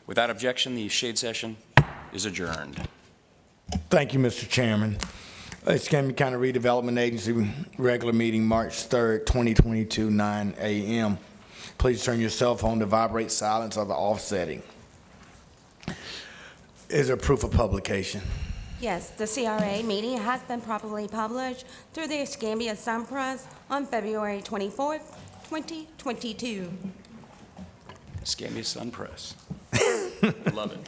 Without objection, the shade session is adjourned. Thank you, Mr. Chairman. Escambia County Redevelopment Agency, regular meeting, March 3rd, 2022, 9 a.m. Please turn your cell phone to vibrate silence or the offsetting. Is there proof of publication? Yes, the CRA meeting has been properly published through the Escambia Sun Press on February 24th, 2022. Escambia Sun Press. Love it.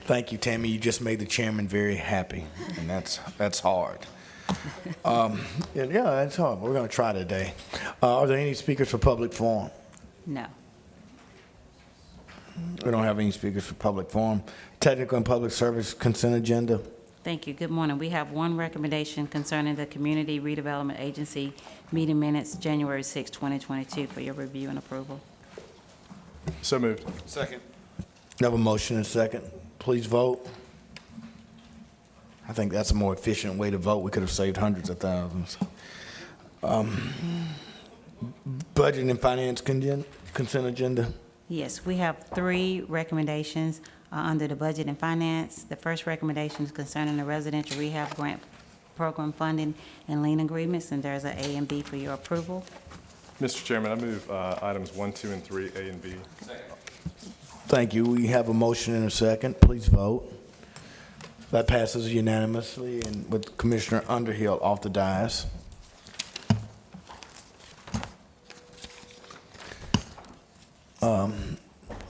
Thank you, Tammy. You just made the chairman very happy, and that's hard. Yeah, that's hard. We're going to try today. Are there any speakers for public forum? No. We don't have any speakers for public forum. Technical and public service consent agenda. Thank you. Good morning. We have one recommendation concerning the Community Redevelopment Agency meeting minutes, January 6, 2022, for your review and approval. So moved. Second. We have a motion and a second. Please vote. I think that's a more efficient way to vote. We could have saved hundreds of thousands. Budget and finance consent agenda. Yes, we have three recommendations under the Budget and Finance. The first recommendation is concerning the residential rehab grant program funding and lien agreements, and there's an A and B for your approval. Mr. Chairman, I move items 1, 2, and 3, A and B. Thank you. We have a motion and a second. Please vote. That passes unanimously and with Commissioner Underhill off the dais. I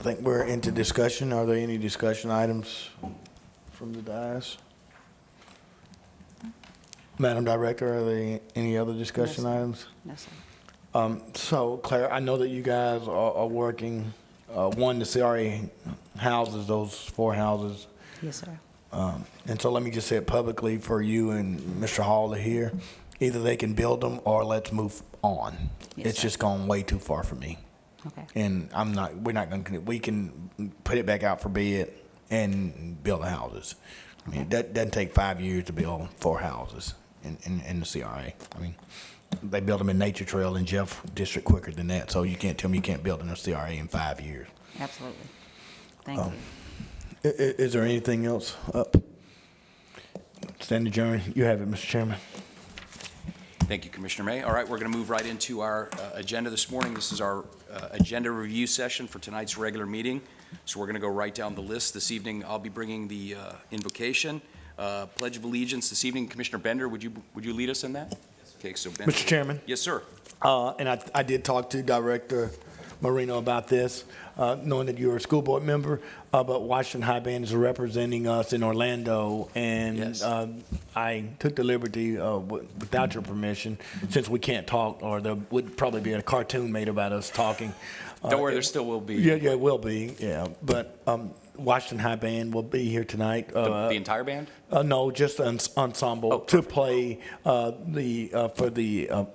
think we're into discussion. Are there any discussion items from the dais? Madam Director, are there any other discussion No, sir. items? No, sir. So, Claire, I know that you guys are working, one, the CRA houses, those 4 houses. Yes, sir. And so let me just say it publicly for you and Mr. Hall to hear. Either they can build them or let's move on. Yes, It's sir. just gone way too far for me. Okay. And we can put it back out for bid and build the houses. I mean, that doesn't take 5 years to build 4 houses in the CRA. I mean, they build them in Nature Trail and Jeff District quicker than that, so you can't tell me you can't build in a CRA in 5 years. Absolutely. Thank you. Is there anything else up? Stand adjourned. You have it, Mr. Chairman. Thank you, Commissioner May. All right, we're going to move right into our agenda this morning. This is our agenda review session for tonight's regular meeting. So we're going to go right down the list this evening. I'll be bringing the invocation, Pledge of Allegiance this evening. Commissioner Bender, would you lead us in that? Okay, so Bender. Mr. Chairman. Yes, sir. And I did talk to Director Marino about this, knowing that you're a school board member, but Washington High Band is representing us in Orlando, and Yes. I took the liberty, without your permission, since we can't talk, or there would probably be a cartoon made about us talking. Don't worry, there still will be. Yeah, it will be, yeah. But Washington High Band will be here tonight. The entire band? No, just an ensemble to play for the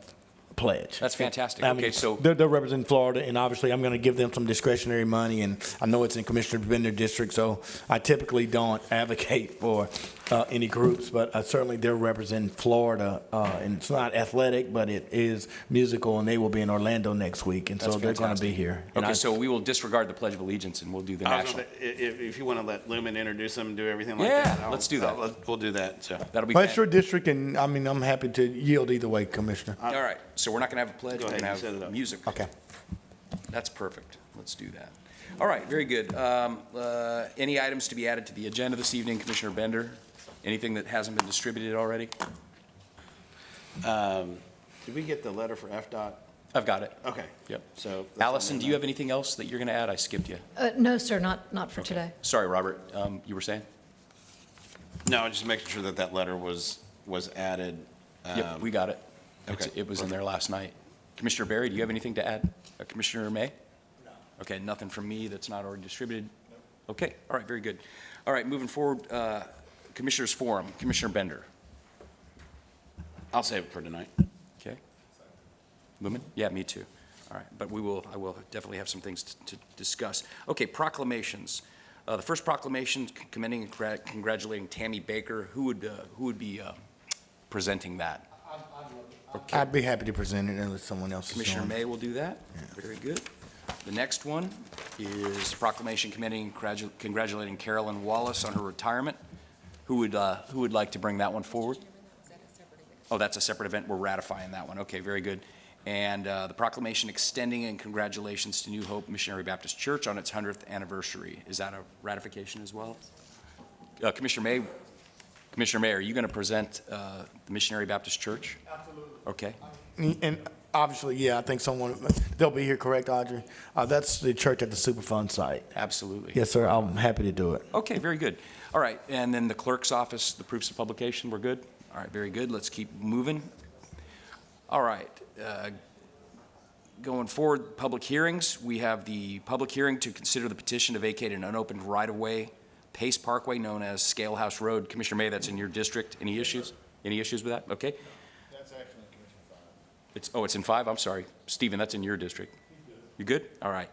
pledge. That's fantastic. I mean, Okay, so they're representing Florida, and obviously I'm going to give them some discretionary money, and I know it's in Commissioner Bender district, so I typically don't advocate for any groups, but certainly they're representing Florida, and it's not athletic, but it is musical, and they will be in Orlando next week, and so That's they're going to be fantastic. here. And okay, so we will disregard the Pledge of Allegiance and we'll do the national. If you want to let Lumen introduce them and do everything like Yeah, that. let's do that. We'll do that, so. That'll be But it's your district, and I mean, I'm happy to yield either way, Commissioner. all right. So we're not going to have a pledge. Go We're ahead, going you set to it have up. music. Okay. That's perfect. Let's do that. All right, very good. Any items to be added to the agenda this evening, Commissioner Bender? Anything that hasn't been distributed already? Did we get the letter for FDOT? I've got it. Okay. Yep. So. Allison, do you have anything else that you're going to add? I skipped you. No, sir, not for today. Sorry, Robert. You were saying? No, just making sure that that letter was added. Yep, we got it. okay, It was in there last night. Commissioner Barry, do you have anything to add? Commissioner May? No. Okay, nothing from me that's not already distributed? Okay, all right, very good. All right, moving forward, Commissioners Forum, Commissioner Bender. I'll save it for tonight. Okay. Lumen? Yeah, me too. All right, but I will definitely have some things to discuss. Okay, proclamations. The first proclamation commending and congratulating Tammy Baker. Who would be presenting that? I'd be happy to present it unless someone else is Commissioner on. May will do that. Very good. The next one is proclamation committee congratulating Carolyn Wallace on her retirement. Who would like to bring that one forward? Oh, that's a separate event. We're ratifying that one. Okay, very good. And the proclamation extending and congratulations to New Hope Missionary Baptist Church on its 100th anniversary. Is that a ratification as well? Commissioner May, are you going to present the Missionary Baptist Church? Absolutely. Okay. And obviously, yeah, I think they'll be here, correct, Audrey? That's the church at the Superfund site. Absolutely. Yes, sir, I'm happy to do it. Okay, very good. All right, and then the clerk's office, the proofs of publication, we're good? All right, very good. Let's keep moving. All right. Going forward, public hearings. We have the public hearing to consider the petition to vacate an unopened right-of-way, Pace Parkway, known as Scale House Road. Commissioner May, that's in your district. Any issues? Any issues with that? Okay. That's actually in Commission 5. It's in 5? I'm sorry. Stephen, that's in your district. You good? All right.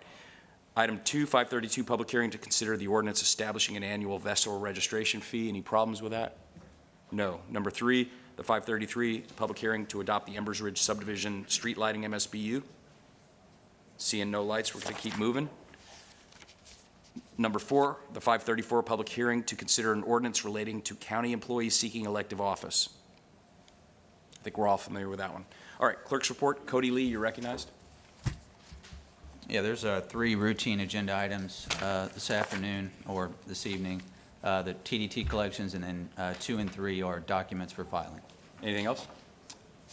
Item 2, 532, public hearing to consider the ordinance establishing an annual vessel registration fee. Any problems with that? No. Number 3, the 533, public hearing to adopt the Embers Ridge subdivision street lighting MSBU. Seeing no lights, we're going to keep moving. Number 4, the 534, public hearing to consider an ordinance relating to county employees seeking elective office. I think we're all familiar with that one. All right, clerk's report. Cody Lee, you're recognized. Yeah, there's 3 routine agenda items this afternoon or this evening. The TDT collections, and then 2 and 3 are documents for filing. Anything else?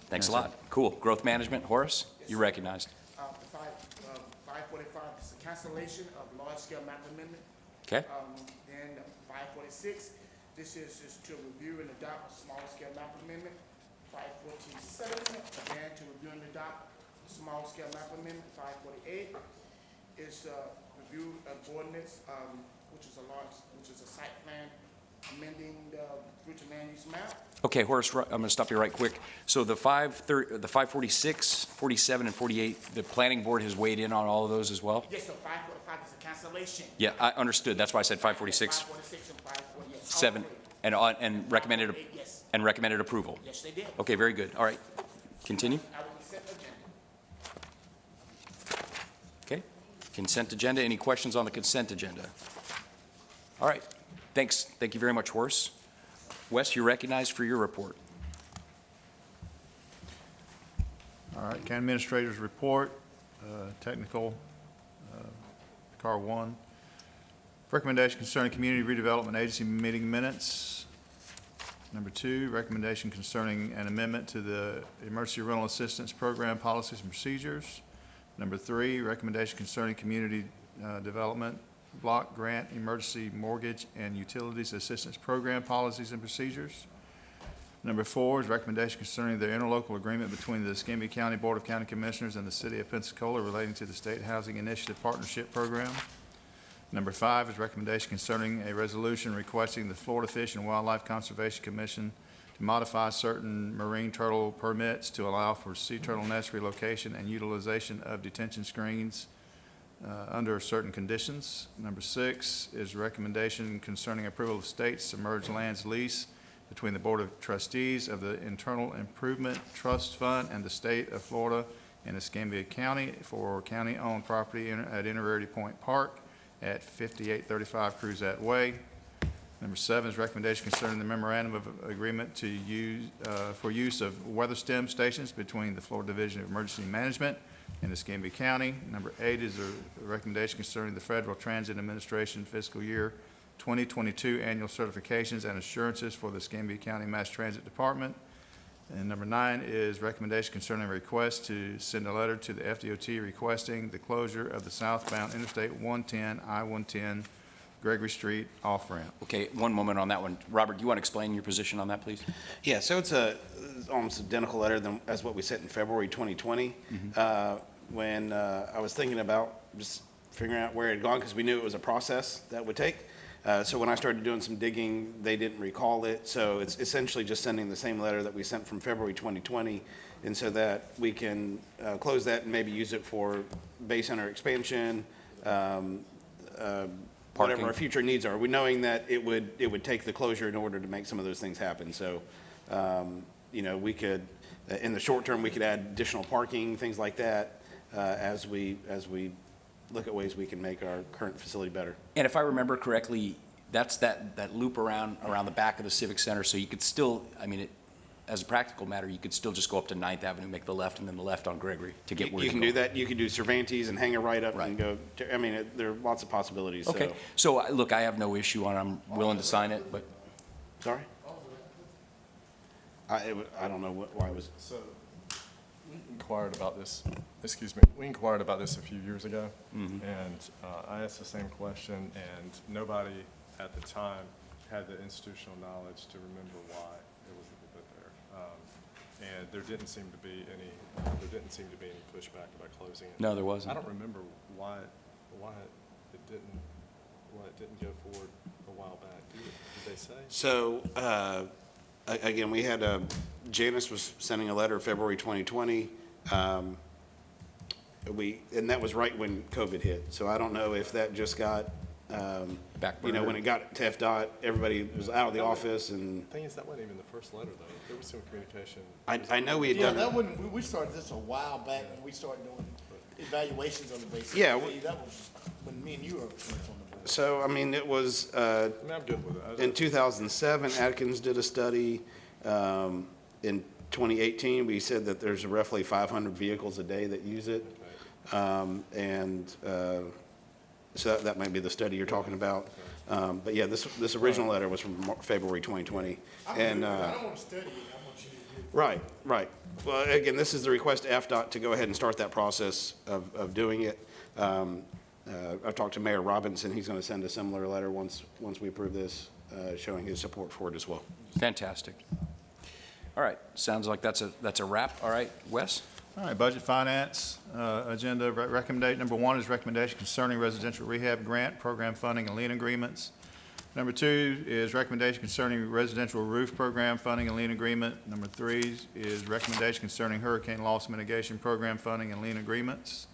Thanks a No, sir. lot. Cool. Growth management, Horace, you're recognized. 545 is a cancellation of large-scale map amendment. Okay? Then 546, this is just to review and adopt a small-scale map amendment. 547, again, to review and adopt a small-scale map amendment. 548 is review of ordinance, which is a site plan amending the future land use map. Okay, Horace, I'm going to stop you right quick. So the 546, 47, and 48, the planning board has weighed in on all of those as well? Yes, so 545 is a cancellation. Yeah, I understood. That's why I said 546, 546 and 540, yes. all 7, three. and recommended, 548, yes. and recommended approval. Yes, they did. Okay, very good. All right, continue. I will consent agenda. Okay, consent agenda. Any questions on the consent agenda? All right, thanks. Thank you very much, Horace. Wes, you're recognized for your report. All right, County Administrator's Report, Technical, Car 1. Recommendation concerning Community Redevelopment Agency meeting minutes. Number 2, recommendation concerning an amendment to the Emergency Rental Assistance Program policies and procedures. Number 3, recommendation concerning Community Development Block Grant Emergency Mortgage and Utilities Assistance Program policies and procedures. Number 4 is recommendation concerning the interlocal agreement between the Escambia County Board of County Commissioners and the City of Pensacola relating to the State Housing Initiative Partnership Program. Number 5 is recommendation concerning a resolution requesting the Florida Fish and Wildlife Conservation Commission to modify certain marine turtle permits to allow for sea turtle nest relocation and utilization of detention screens under certain conditions. Number 6 is recommendation concerning approval of state submerged lands lease between the Board of Trustees of the Internal Improvement Trust Fund and the State of Florida and Escambia County for county-owned property at Inner Point Park at 5835 Cruzette Way. Number 7 is recommendation concerning the memorandum of agreement to use, for use of weather stem stations between the Florida Division of Emergency Management and Escambia County. Number 8 is a recommendation concerning the Federal Transit Administration fiscal year 2022 annual certifications and assurances for the Escambia County Mass Transit Department. And number 9 is recommendation concerning a request to send a letter to the FDOT requesting the closure of the southbound Interstate 110, I-110, Gregory Street off-ramp. Okay, one moment on that one. Robert, do you want to explain your position on that, please? Yeah, so it's almost identical letter as what we sent in February 2020. When I was thinking about just figuring out where it had gone, because we knew it was a process that would take. So when I started doing some digging, they didn't recall it. So it's essentially just sending the same letter that we sent from February 2020, and so that we can close that and maybe use it for Bay Center expansion, whatever our future needs are. We knowing that it would take the closure in order to make some of those things happen. So, you know, we could, in the short term, we could add additional parking, things like that, as we look at ways we can make our current facility better. And if I remember correctly, that's that loop around the back of the Civic Center, so you could still, I mean, as a practical matter, you could still just go up to 9th Avenue, make the left, and then the left on Gregory to get where You you're can going. do that, you can do Cervantes and hang a right up Right. and go, I mean, there are lots of possibilities, so. Okay, so, look, I have no issue on, I'm willing to sign it, but, Sorry? I don't know why it was, So, we inquired about this, we inquired about this a few years ago, and I asked the same question, and nobody at the time had the institutional knowledge to remember why it was put there. And there didn't seem to be any pushback about closing it. no, there wasn't. I don't remember why it didn't go forward a while back. Did they say? so, again, we had, Janice was sending a letter February 2020. And that was right when COVID hit. So I don't know if that just got, Back you know, burner. when it got to FDOT, everybody was out of the office and The thing is, that wasn't even the first letter, though. There was some communication. I know we had Yeah, done. that wouldn't, we started this a while back when we started doing evaluations on the basis. Yeah, That was when me and you were first on the board. So, I mean, it was, I mean, I'm good with it. in 2007, Atkins did a study. In 2018, we said that there's roughly 500 vehicles a day that use it. So that might be the study you're talking about. But yeah, this original letter was from February 2020. And, I don't want to study it, I want you to do it. right, right. Well, again, this is the request to FDOT to go ahead and start that process of doing it. I've talked to Mayor Robinson. He's going to send a similar letter once we approve this, showing his support for it as well. Fantastic. All right, sounds like that's a wrap. All right, Wes? All right, Budget Finance, agenda, recommendation, number 1 is recommendation concerning residential rehab grant, program funding, and lien agreements. Number 2 is recommendation concerning residential roof program funding and lien agreement. Number 3 is recommendation concerning hurricane loss mitigation program funding and lien agreements.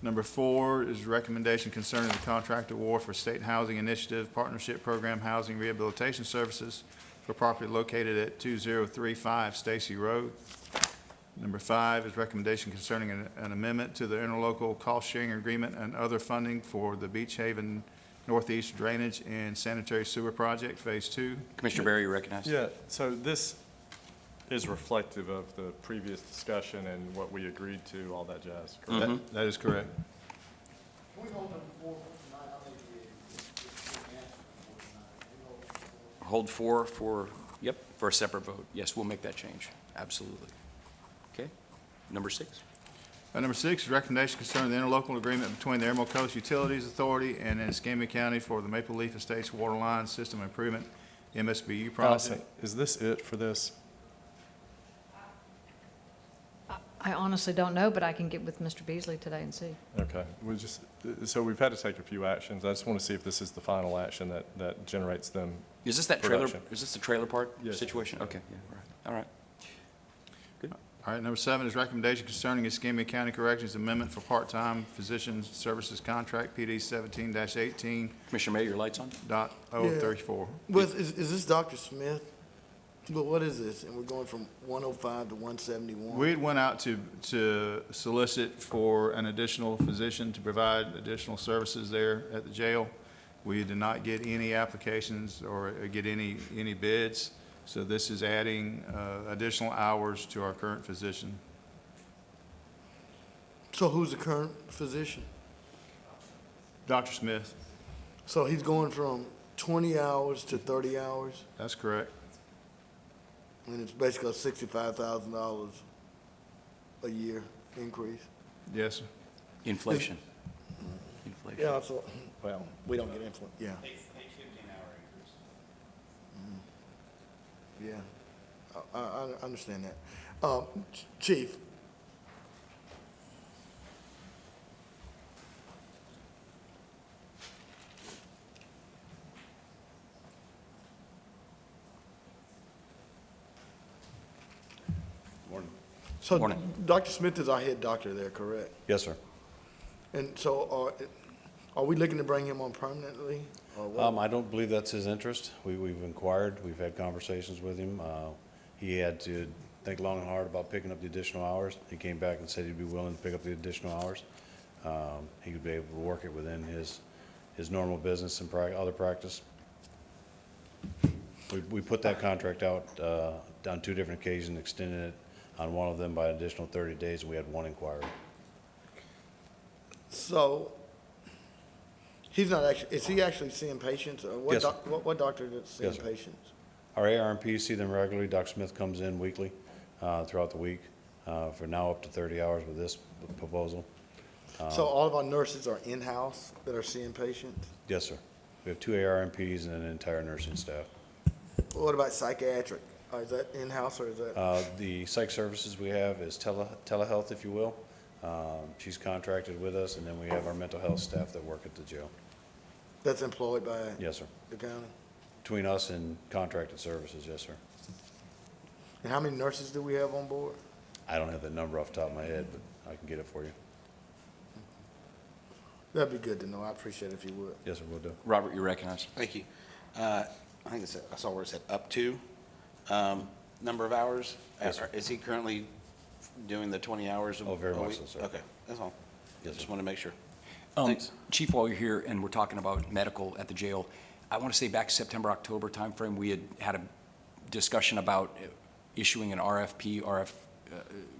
Number 4 is recommendation concerning the contract award for State Housing Initiative Partnership Program Housing Rehabilitation Services for property located at 2035 Stacy Road. Number 5 is recommendation concerning an amendment to the interlocal cost-sharing agreement and other funding for the Beach Haven Northeast Drainage and Sanitary Sewer Project, Phase 2. Commissioner Berry, you recognized? Yeah, so this is reflective of the previous discussion and what we agreed to, all that jazz, correct? That is correct. Can we hold number 4 tonight? I think we answer for tonight. Hold 4 for a separate vote. Yes, we'll make that change. Absolutely. Okay. Number 6. Number 6 is recommendation concerning the interlocal agreement between the Emerald Coast Utilities Authority and Escambia County for the Maple Leaf Estates Water Line System Improvement MSBU Allison, project. is this it for this? I honestly don't know, but I can get with Mr. Beasley today and see. Okay, so we've had to take a few actions. I just want to see if this is the final action that generates them. Is this that trailer? Production. Is this the trailer park Yes. situation? Okay, yeah, right. All right. All right, number 7 is recommendation concerning Escambia County Corrections Amendment for Part-Time Physician Services Contract, PD 17-18.034. Commissioner May, your lights on? Is this Dr. Smith? But what is this? And we're going from 105 to 171? We had went out to solicit for an additional physician to provide additional services there at the jail. We did not get any applications or get any bids, so this is adding additional hours to our current physician. So who's the current physician? Dr. Smith, So he's going from 20 hours to 30 hours? that's correct. And it's basically a $65,000 a year increase? Yes, sir. Inflation. Inflation. Yeah, so, well, we don't get influence, yeah. 15-hour increase. Yeah, I understand that. Chief? Morning. So Morning. Dr. Smith is our head doctor there, correct? Yes, sir. And so are we looking to bring him on permanently? Or what? I don't believe that's his interest. We've inquired, we've had conversations with him. He had to think long and hard about picking up the additional hours. He came back and said he'd be willing to pick up the additional hours. he would be able to work it within his normal business and other practice. We put that contract out on 2 different occasions, extending it on one of them by an additional 30 days, and we had 1 inquiry. So, he's not actually, is he actually seeing patients? Or what Yes, sir. what doctor is seeing Yes, sir. patients? Our ARMPs see them regularly. Dr. Smith comes in weekly throughout the week for now up to 30 hours with this proposal. So all of our nurses are in-house that are seeing patients? Yes, sir. We have 2 ARMPs and an entire nursing staff. What about psychiatric? Is that in-house or is that? The psych services we have is telehealth, if you will. She's contracted with us, and then we have our mental health staff that work at the jail. That's employed by Yes, sir. the county? Between us and contracted services, yes, sir. And how many nurses do we have on board? I don't have that number off the top of my head, but I can get it for you. That'd be good to know. I appreciate it if you would. Yes, sir, will do. Robert, you're recognized. Thank you. I think it's, I saw where it said up to, number of hours. Yes, sir. Is he currently doing the 20 hours? Oh, very a much week? so, sir. Okay, that's all. Yes, Just sir. want to make sure. Thanks. Chief, while you're here and we're talking about medical at the jail, I want to say back September, October timeframe, we had a discussion about issuing an RFP,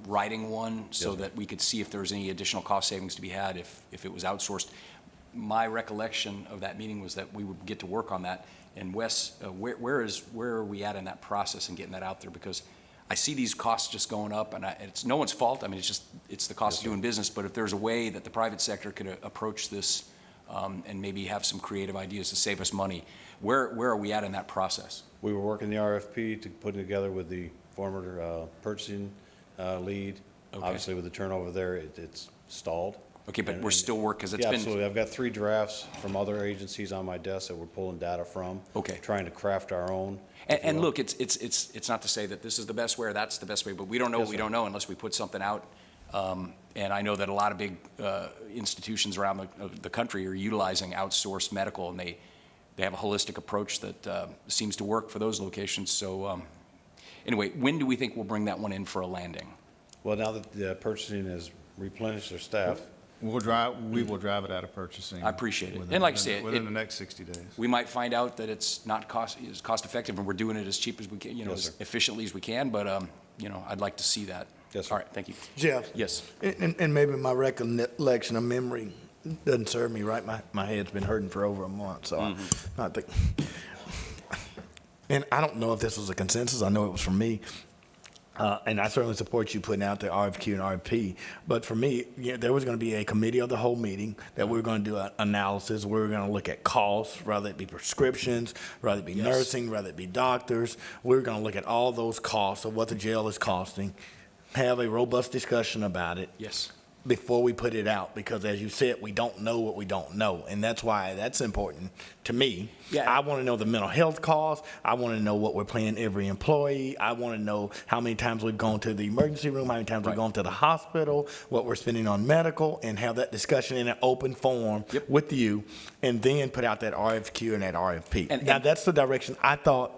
writing one, so Yes, sir. that we could see if there was any additional cost savings to be had if it was outsourced. My recollection of that meeting was that we would get to work on that. And Wes, where are we at in that process and getting that out there? Because I see these costs just going up, and it's no one's fault. I mean, it's the cost of doing business. But if there's a way that the private sector could approach this and maybe have some creative ideas to save us money, where are we at in that process? We were working the RFP to put it together with the former purchasing lead. Okay. Obviously, with the turnover there, it's stalled. Okay, but And- we're still working, because it's Yeah, been. absolutely. I've got 3 drafts from other agencies on my desk that we're pulling data from. Okay. Trying to craft our own. And look, it's not to say that this is the best way or that's the best way, but we don't know what Yes, we sir. don't know unless we put something out. And I know that a lot of big institutions around the country are utilizing outsourced medical, and they have a holistic approach that seems to work for those locations. So anyway, when do we think we'll bring that one in for a landing? Well, now that the purchasing has replenished their staff, we will drive it out of purchasing. I appreciate it. within- And like I say, Within the next 60 days. We might find out that it's not as cost effective, and we're doing it as cheap as we can, Yes, as sir. efficiently as we can, but, I'd like to see that. Yes, sir. All right, thank you. Jeff? Yes. And maybe my recollection of memory doesn't serve me right. My head's been hurting for over a month, so I think. And I don't know if this was a consensus. I know it was from me. And I certainly support you putting out the RFQ and RFP. But for me, there was going to be a committee of the whole meeting that we were going to do an analysis. We were going to look at costs, whether it be prescriptions, whether it be nursing, whether it be doctors. We were going to look at all those costs of what the jail is costing, have a robust discussion about it. Yes. Before we put it out, because as you said, we don't know what we don't know, and that's why that's important to me. Yeah. I want to know the mental health costs. I want to know what we're paying every employee. I want to know how many times we've gone to the emergency room, how many times we've Right. gone to the hospital, what we're spending on medical, and have that discussion in an open forum Yep. with you, and then put out that RFQ and that RFP. And- Now, that's the direction I thought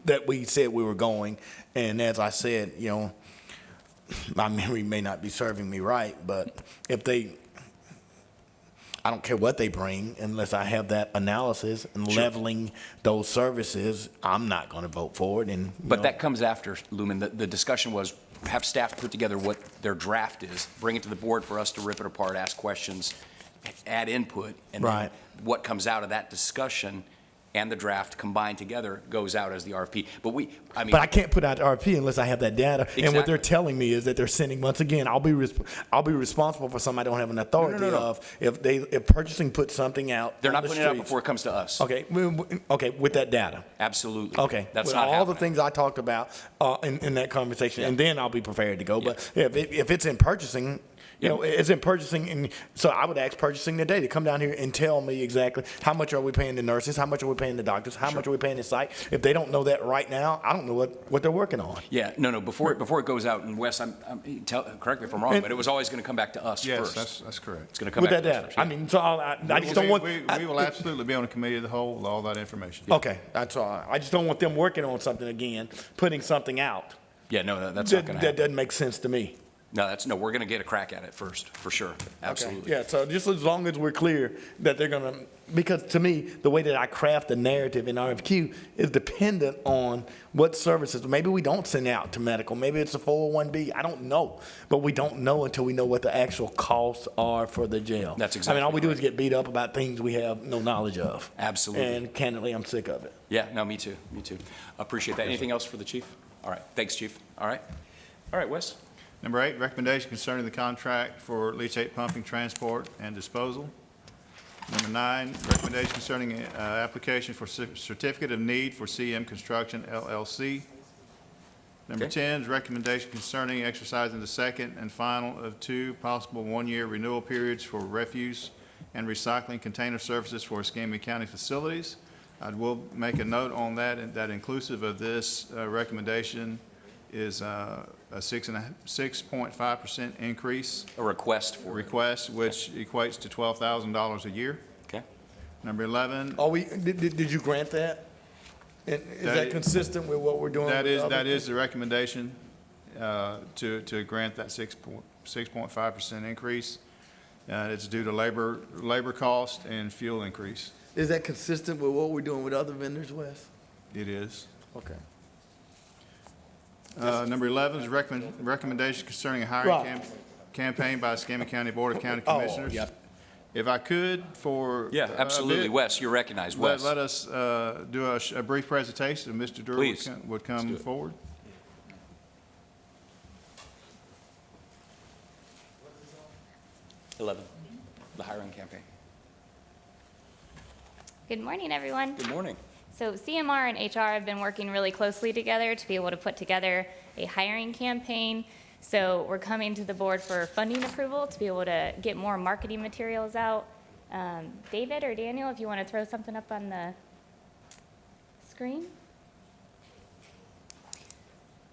that we said we were going, and as I said, my memory may not be serving me right, but I don't care what they bring unless I have that analysis and leveling those services, I'm not going to vote for it. And But that comes after, Lumen. The discussion was have staff put together what their draft is, bring it to the board for us to rip it apart, ask questions, add input, and then Right. what comes out of that discussion and the draft combined together goes out as the RFP. But I can't put out the RFP unless I have that data. And what they're Exactly. telling me is that they're sending, once again, I'll be responsible for something I don't have an authority No. of. If purchasing puts something out, they're on not the putting it out streets. before it comes to us. Okay, with that data. Absolutely. Okay, That's with not all the happening. things I talked about in that conversation, and then I'll be prepared to go. Yeah. But if it's in purchasing, it's in purchasing, and so I would ask purchasing today to come down here and tell me exactly how much are we paying the nurses, how much are we paying the doctors, how much are we paying the site. If they don't know that right now, I don't know what they're working on. Yeah, no. Before it goes out, and Wes, correct me if I'm wrong, but it was always going to come back to us Yes, first. that's correct. It's going to come With back that to us data, first. I yeah. mean, so I just don't want. We will absolutely be on a committee of the whole with all that information. Okay, that's all. I just don't want them working on something again, putting something out Yeah, no, that's not going to that happen. doesn't make sense to me. No, we're going to get a crack at it first, for sure. Absolutely. Yeah, so just as long as we're clear that they're gonna, because to me, the way that I craft the narrative in RFQ is dependent on what services, maybe we don't send out to medical, maybe it's a 401B, I don't know. But we don't know until we know what the actual costs are for the jail. That's I exactly mean, all we do right. is get beat up about things we have no knowledge of. Absolutely. And candidly, I'm sick of it. Yeah, no, me too, me too. Appreciate that. Anything else for the chief? All right, thanks, chief. All right, Wes? Number 8, recommendation concerning the contract for leachate pumping, transport, and disposal. Number 9, recommendation concerning application for certificate of need for CM Construction LLC. Number Okay. 10 is recommendation concerning exercising the second and final of 2 possible one-year renewal periods for refuse and recycling container services for Escambia County facilities. I will make a note on that, and that inclusive of this recommendation is a 6.5% increase A request for it. request, which equates to $12,000 a year. Okay. Number 11, Did you grant that? And is That that is- consistent with what we're doing? that with is, other that is things? the recommendation to grant that 6.5% increase. It's due to labor cost and fuel increase. Is that consistent with what we're doing with other vendors, Wes? It is. Okay. Number 11 is recommendation concerning a hiring Right. campaign by Escambia County Board of County Oh, Commissioners. yeah. If I could, for Yeah, a absolutely. bit, Wes, you're recognized. Wes? let us do a brief presentation, and Mr. Durr Please. would Let's do come it. forward. 11, the hiring campaign. Good morning, everyone. Good morning. So CMR and HR have been working really closely together to be able to put together a hiring campaign. So we're coming to the board for funding approval to be able to get more marketing materials out. David or Daniel, if you want to throw something up on the screen.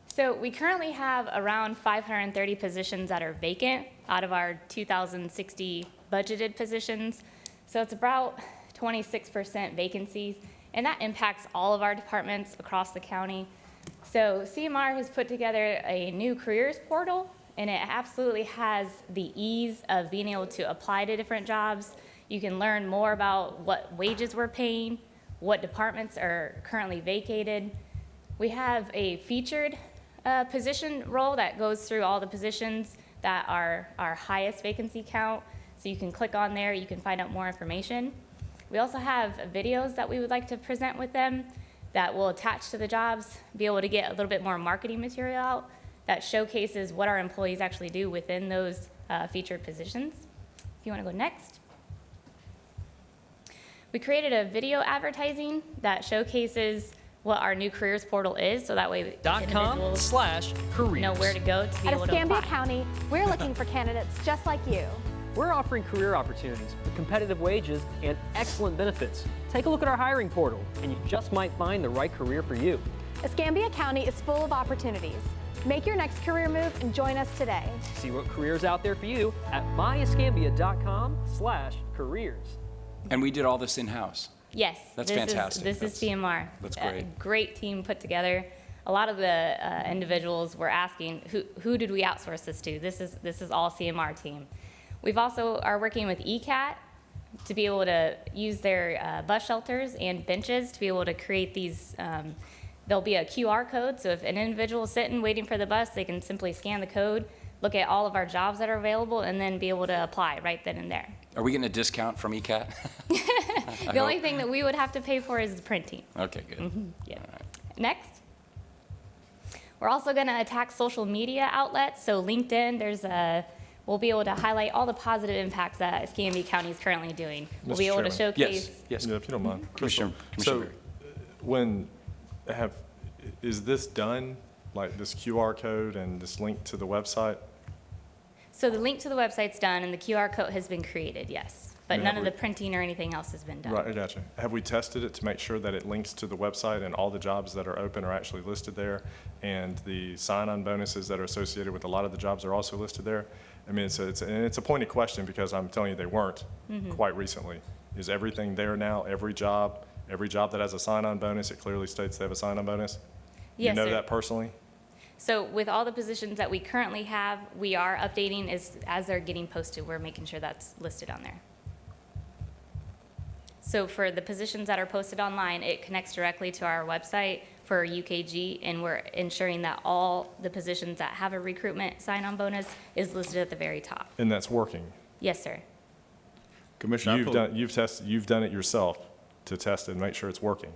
So we currently have around 530 positions that are vacant out of our 2,060 budgeted positions. So it's about 26% vacancies, and that impacts all of our departments across the county. So CMR has put together a new careers portal, and it absolutely has the ease of being able to apply to different jobs. You can learn more about what wages we're paying, what departments are currently vacated. We have a featured position role that goes through all the positions that are our highest vacancy count. So you can click on there, you can find out more information. We also have videos that we would like to present with them that will attach to the jobs, be able to get a little bit more marketing material out that showcases what our employees actually do within those featured positions. If you want to go next. We created a video advertising that showcases what our new careers portal is, so that way individuals know where to go to be At able to Escambia apply. County, we're looking for candidates just like you. We're offering career opportunities with competitive wages and excellent benefits. Take a look at our hiring portal, and you just might find the right career for you. Escambia County is full of opportunities. Make your next career move and join us today. See what careers out there for you at myescambia.com/careers. And we did all this in-house. Yes. That's this fantastic. Is CMR. That's A great. great team put together. A lot of the individuals were asking, who did we outsource this to? This is all CMR team. We've also are working with ECAT to be able to use their bus shelters and benches to be able to create these. There'll be a QR code, so if an individual is sitting waiting for the bus, they can simply scan the code, look at all of our jobs that are available, and then be able to apply right then and there. Are we getting a discount from ECAT? The only thing that we would have to pay for is the printing. Okay, good. Yeah. Next. We're also going to attack social media outlets. So LinkedIn, we'll be able to highlight all the positive impacts that Escambia County is currently doing. We'll be able to showcase. Yes. Yeah, if you don't mind. Commissioner So, Berry. is this done, like this QR code and this link to the website? So the link to the website's done and the QR code has been created, yes. But And none have of the we- printing or anything else has been done. Right, I gotcha. Have we tested it to make sure that it links to the website and all the jobs that are open are actually listed there? And the sign-on bonuses that are associated with a lot of the jobs are also listed there? I mean, it's a pointed question because I'm telling you they weren't quite recently. Is everything there now? Every job that has a sign-on bonus, it clearly states they have a sign-on bonus? Yes, You know sir. that personally? So with all the positions that we currently have, we are updating as they're getting posted. We're making sure that's listed on there. So for the positions that are posted online, it connects directly to our website for UKG, and we're ensuring that all the positions that have a recruitment sign-on bonus is listed at the very top. And that's working. Yes, sir. Commissioner, You've done it yourself to test it and make sure it's working.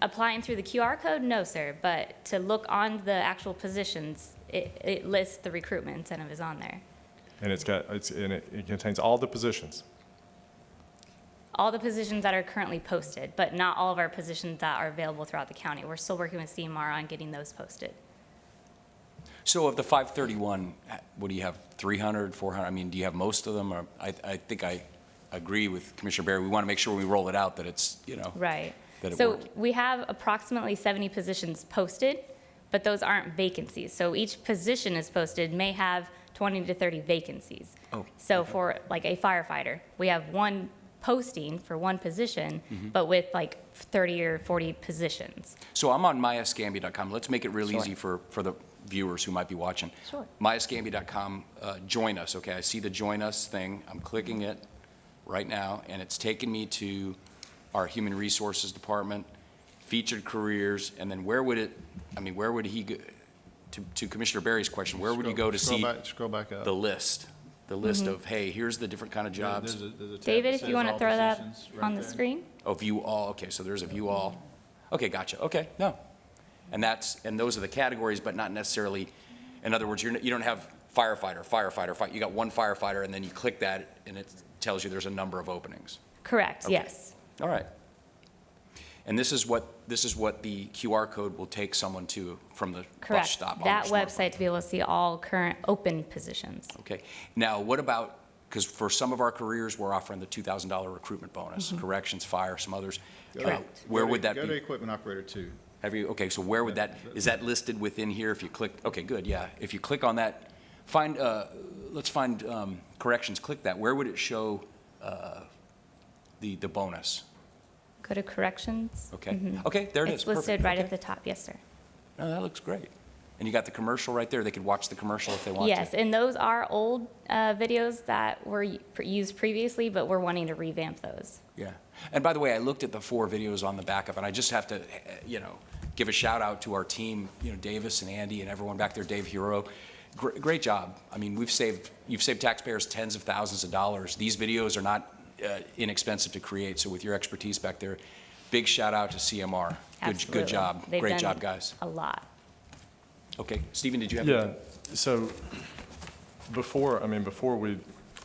Applying through the QR code, no, sir, but to look on the actual positions, it lists the recruitment incentive is on there. And it contains all the positions. All the positions that are currently posted, but not all of our positions that are available throughout the county. We're still working with CMR on getting those posted. So of the 531, what do you have, 300, 400? I mean, do you have most of them? Or I think I agree with Commissioner Berry. We want to make sure when we roll it out that it's, Right. that it So works. we have approximately 70 positions posted, but those aren't vacancies. So each position is posted may have 20 to 30 vacancies. Oh, So for like a firefighter, we have one posting for one position, but with like 30 or 40 positions. So I'm on myescambia.com. Let's make it real easy for the viewers who might be watching. Sure. myescambia.com, join us, okay? I see the join us thing. I'm clicking it right now, and it's taking me to our Human Resources Department, featured careers, and then where would he go? To Commissioner Berry's question, where would you go to see Scroll back up. the list? The list of, hey, here's the different kind of jobs. David, if you want to throw that on the screen? Oh, view all, okay, so there's a view all. Okay, gotcha, okay, no. And those are the categories, but not necessarily, in other words, you don't have firefighter, you got one firefighter, and then you click that, and it tells you there's a number of openings. Correct, Okay. yes. All right. And this is what the QR code will take someone to from the bus Correct. stop on That their website to be able to see all current open positions. Okay. Now, what about, because for some of our careers, we're offering the $2,000 recruitment bonus, corrections, fire, some others. Correct. Where would that Go to be? Equipment Operator 2. Have you, okay, so where would that, is that listed within here if you click, okay, good, yeah. If you click on that, let's find corrections, click that. Where would it show the bonus? Go to corrections. Okay, okay, there it is. It's listed Perfect. right Okay. at the top, yes, sir. No, that looks great. And you got the commercial right there. They could watch the commercial if they want to. Yes, and those are old videos that were used previously, but we're wanting to revamp those. Yeah. And by the way, I looked at the 4 videos on the backup, and I just have to, give a shout out to our team, Davis and Andy and everyone back there, Dave Hero. Great job. I mean, you've saved taxpayers tens of thousands of dollars. These videos are not inexpensive to create, so with your expertise back there, big shout out to CMR. Absolutely. Good job. They've Great done job, guys. A lot. Okay, Stephen, did you have Yeah, anything? so before we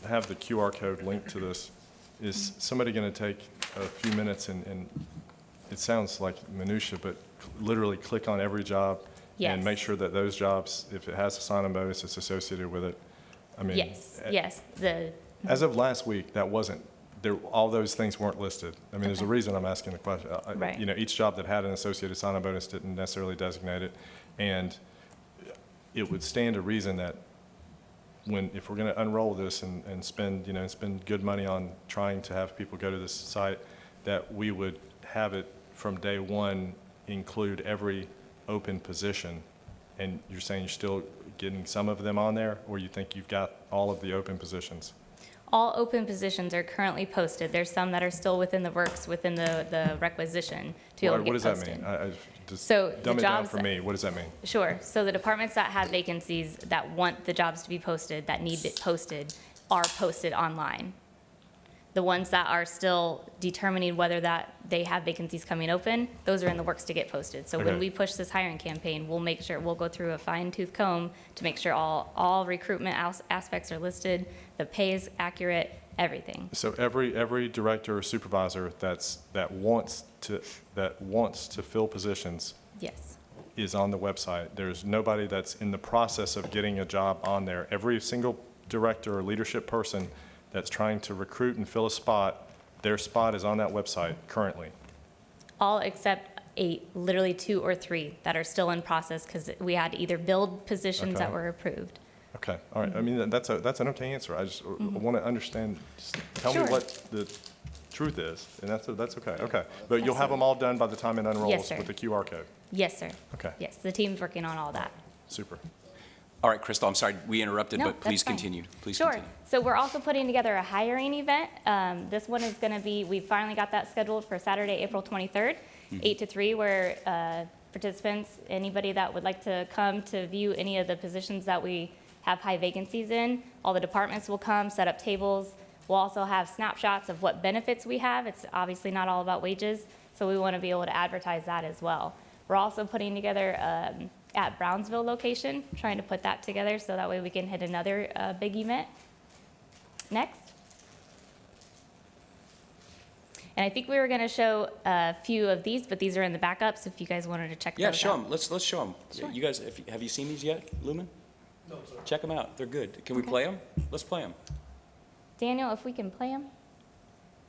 have the QR code linked to this, is somebody going to take a few minutes and it sounds like minutia, but literally click on every job Yes. and make sure that those jobs, if it has a sign-on bonus, it's associated with it? I mean, Yes. As of last week, that wasn't, all those things weren't listed. I mean, there's a reason I'm asking the question. Right. Each job that had an associated sign-on bonus didn't necessarily designate it. And it would stand to reason that if we're going to unroll this and spend good money on trying to have people go to this site, that we would have it from day one include every open position. And you're saying you're still getting some of them on there, or you think you've got all of the open positions? All open positions are currently posted. There's some that are still within the works, within the requisition to be able to What get does posted. that mean? Just So the dumb it down jobs for that- me. What does that mean? Sure. So the departments that have vacancies that want the jobs to be posted, that need it posted, are posted online. The ones that are still determining whether that they have vacancies coming open, those are in the works to get posted. So when Okay. we push this hiring campaign, we'll go through a fine-tooth comb to make sure all recruitment aspects are listed, the pay is accurate, everything. So every director or supervisor that wants to fill positions Yes. is on the website. There's nobody that's in the process of getting a job on there. Every single director or leadership person that's trying to recruit and fill a spot, their spot is on that website currently. All except literally 2 or 3 that are still in process because we had to either build positions that Okay. were approved. Okay, all right. I mean, that's an okay answer. I just want to understand, just tell me Sure. what truth is, and that's okay, okay. But you'll have them all done by the time it unrolls sir. with the QR code? Yes, sir. Okay. Yes, the team's working on all that. Super. All right, Crystal, I'm sorry we interrupted, No, but please that's fine. continue. Please Sure. continue. So we're also putting together a hiring event. This one is going to be, we finally got that scheduled for Saturday, April 23rd, 8 to 3, where participants, anybody that would like to come to view any of the positions that we have high vacancies in, all the departments will come, set up tables. We'll also have snapshots of what benefits we have. It's obviously not all about wages, so we want to be able to advertise that as well. We're also putting together at Brownsville location, trying to put that together so that way we can hit another big event. Next. And I think we were going to show a few of these, but these are in the backup, so if you guys wanted to check those out. Yeah, show them. Let's show them. Sure. You guys, have you seen these yet, Lumen? No, sir. Check them out. They're good. Can we play them? Let's play them. Daniel, if we can play them.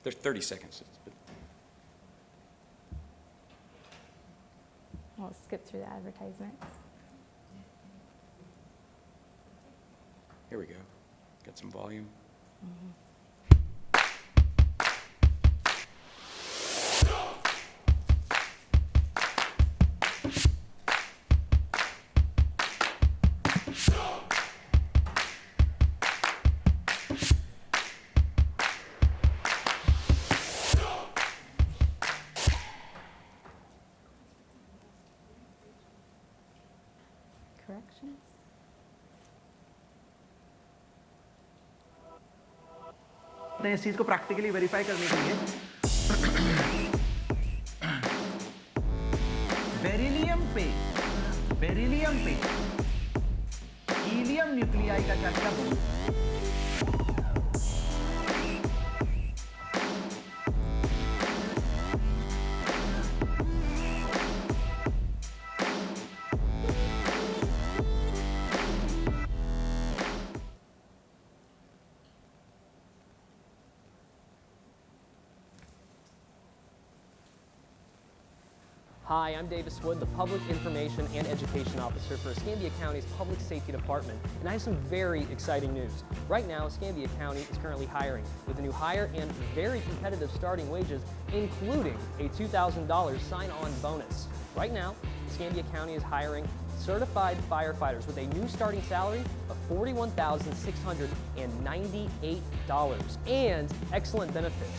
They're 30 seconds. We'll skip through the advertisements. Here we go. Got some volume. Corrections. इस चीज को practically verify करने के लिए beryllium पे helium nuclei का चर्चा बहुत Hi, I'm Davis Wood, the Public Information and Education Officer for Escambia County's Public Safety Department, and I have some very exciting news. Right now, Escambia County is currently hiring with a new hire and very competitive starting wages, including a $2,000 sign-on bonus. Right now, Escambia County is hiring certified firefighters with a new starting salary of $41,698 and excellent benefits.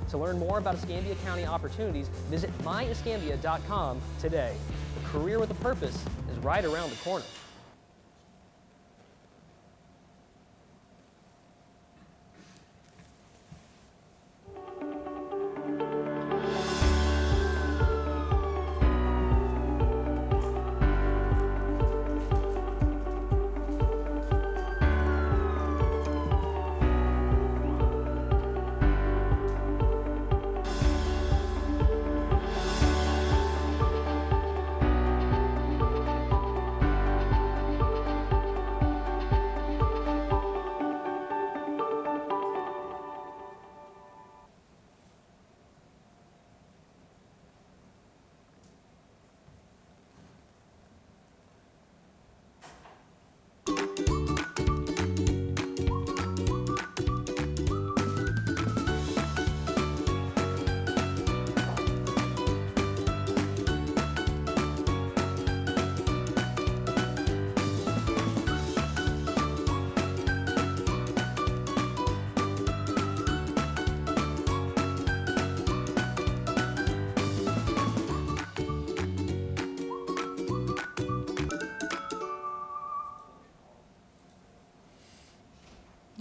To learn more about Escambia County opportunities, visit myescambia.com today. A career with a purpose is right around the corner.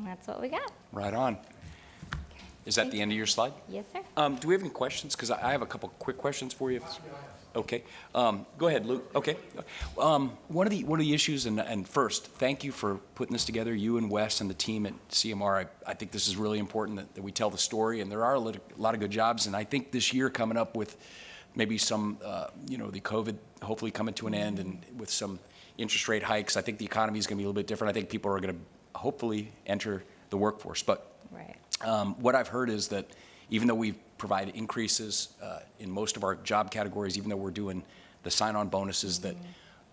That's what we got. Right on. Is that the end of your slide? Yes, sir. Do we have any questions? Because I have a couple quick questions for you. Okay. Go ahead, Luke. Okay. One of the issues, and first, thank you for putting this together, you and Wes and the team at CMR. I think this is really important that we tell the story, and there are a lot of good jobs, and I think this year coming up with maybe some, the COVID hopefully coming to an end, and with some interest rate hikes, I think the economy is going to be a little bit different. I think people are going to hopefully enter the workforce. But what I've heard is that even though we've provided increases in most of our job categories, even though we're doing the sign-on bonuses, that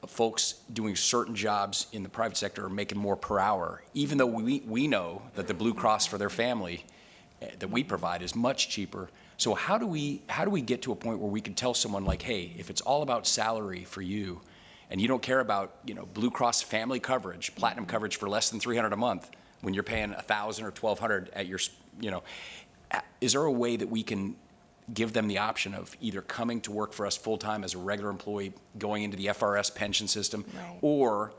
folks doing certain jobs in the private sector are making more per hour, even though we know that the Blue Cross for their family that we provide is much cheaper. So how do we get to a point where we can tell someone like, hey, if it's all about salary for you, and you don't care about, you know, Blue Cross family coverage, platinum coverage for less than $300 a month, when you're paying $1,000 or $1,200 at your, you know, is there a way that we can give them the option of either coming to work for us full-time as a regular employee, going into the FRS pension system, Right. or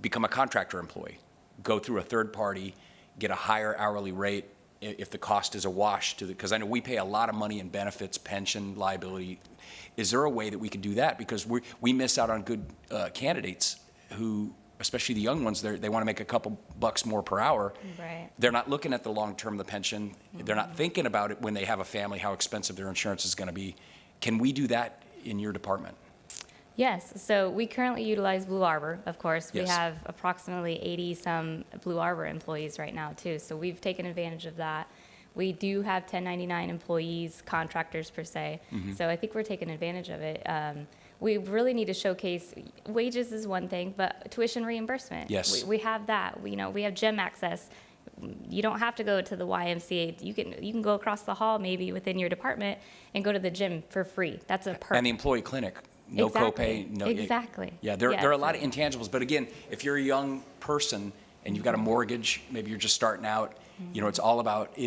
become a contractor employee, go through a third party, get a higher hourly rate if the cost is a wash to the, because I know we pay a lot of money in benefits, pension, liability. Is there a way that we could do that? Because we miss out on good candidates who, especially the young ones, they want to make a couple bucks more per hour. Right. They're not looking at the long term, the pension. They're not thinking about it when they have a family, how expensive their insurance is going to be. Can we do that in your department? Yes, so we currently utilize Blue Arbor, of course. We Yes. have approximately 80-some Blue Arbor employees right now, too, so we've taken advantage of that. We do have 1099 employees, contractors per se, so I think we're taking advantage of it. We really need to showcase, wages is one thing, but tuition reimbursement. Yes. We have that. We have gym access. You don't have to go to the YMCA. You can go across the hall maybe within your department and go to the gym for free. That's a perk. And the employee clinic, no Exactly. copay, no. Exactly. Yeah, there Yeah, are a lot so- of intangibles, but again, if you're a young person and you've got a mortgage, maybe you're just starting out, you know, it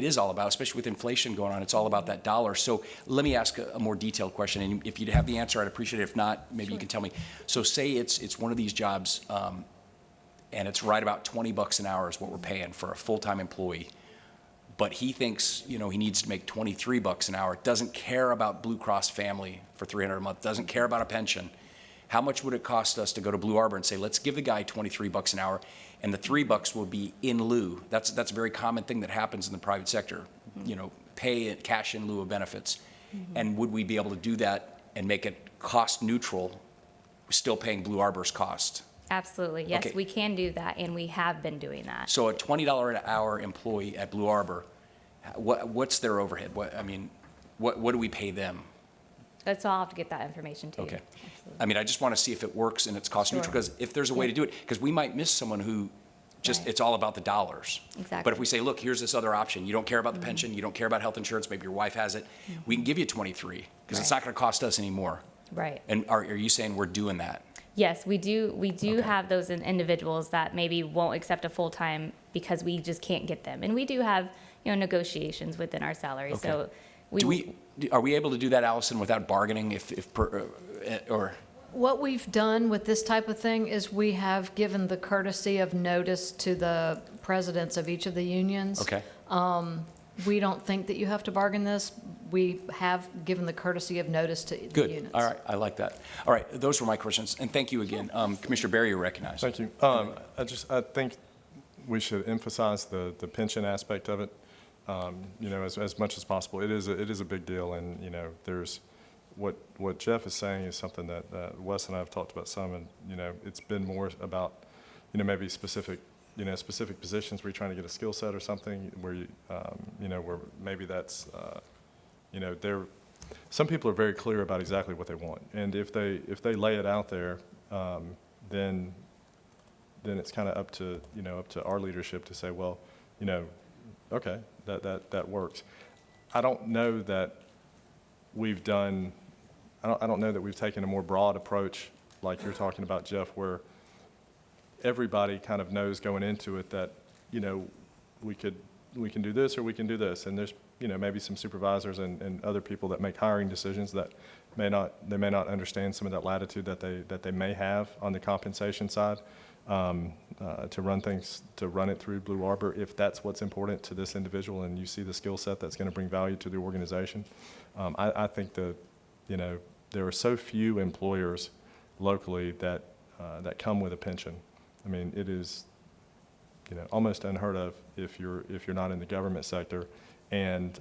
is all about, especially with inflation going on, it's all about that dollar. So let me ask a more detailed question, and if you have the answer, I'd appreciate it. If not, maybe you can tell me. So say it's one of these jobs, and it's right about $20 an hour is what we're paying for a full-time employee, but he thinks, you know, he needs to make $23 an hour, doesn't care about Blue Cross family for $300 a month, doesn't care about a pension. How much would it cost us to go to Blue Arbor and say, let's give the guy $23 an hour, and the $3 will be in lieu? That's a very common thing that happens in the private sector, you know, pay it cash in lieu of benefits. And would we be able to do that and make it cost neutral, still paying Blue Arbor's cost? Absolutely, yes, Okay. we can do that, and we have been doing that. So a $20 an hour employee at Blue Arbor, what's their overhead? What do we pay them? That's all, I'll have to get that information to you. Okay. I mean, I just want to see if it works and it's cost neutral, Sure. because if there's a way to do it, because we might miss someone who just, Right. it's all about the dollars. Exactly. But if we say, look, here's this other option, you don't care about the pension, you don't care about health insurance, maybe your wife has it, we can give you 23, because it's Right. not going to cost us any more. Right. And are you saying we're doing that? Yes, we do have those individuals that maybe won't accept a full-time because we just can't get them. And we do have, negotiations within our salary, so Are we able to do that, Allison, without bargaining or? What we've done with this type of thing is we have given the courtesy of notice to the presidents of each of the unions. Okay. We don't think that you have to bargain this. We have given the courtesy of notice to the Good. units. All right. I like that. All right. Those were my questions. And thank you again. Commissioner Barry, you're recognized. Thank you. I think we should emphasize the pension aspect of it, as much as possible. It is a big deal, and, there's, what Jeff is saying is something that Wes and I have talked about some, and, it's been more about, maybe specific positions where you're trying to get a skill set or something where where maybe that's, some people are very clear about exactly what they want. And if they lay it out there, then it's kind of up to our leadership to say, well, okay, that works. I don't know that we've done, I don't know that we've taken a more broad approach like you're talking about, Jeff, where everybody kind of knows going into it that, we can do this or we can do this. And there's, maybe some supervisors and other people that make hiring decisions that may not understand some of that latitude that they may have on the compensation side, to run it through Blue Arbor, if that's what's important to this individual and you see the skill set that's going to bring value to the organization. I think that, there are so few employers locally that come with a pension. I mean, it is, almost unheard of if you're not in the government sector, and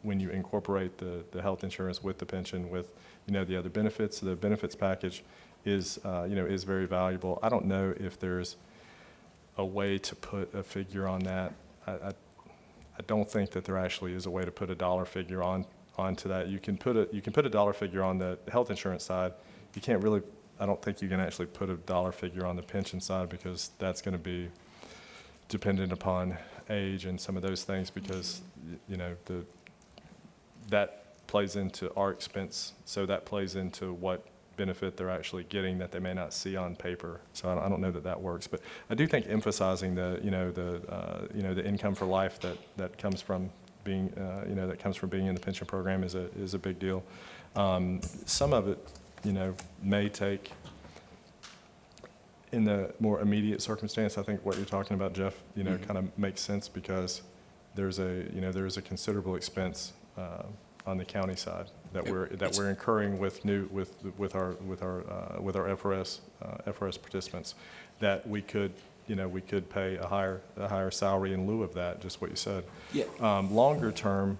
when you incorporate the health insurance with the pension, with the other benefits, the benefits package is very valuable. I don't know if there's a way to put a figure on that. I don't think that there actually is a way to put a dollar figure onto that. You can put a dollar figure on the health insurance side. You can't really. I don't think you can actually put a dollar figure on the pension side, because that's going to be dependent upon age and some of those things because, you know, that plays into our expense. So that plays into what benefit they're actually getting that they may not see on paper. So I don't know that that works. But I do think emphasizing the income for life that comes from being, that comes from being in the pension program is a big deal. Some of it, may take, in the more immediate circumstance, I think what you're talking about, Jeff, kind of makes sense because there's a considerable expense on the county side that we're incurring with our FRS participants that we could pay a higher salary in lieu of that, just what you said. Yeah. Longer term,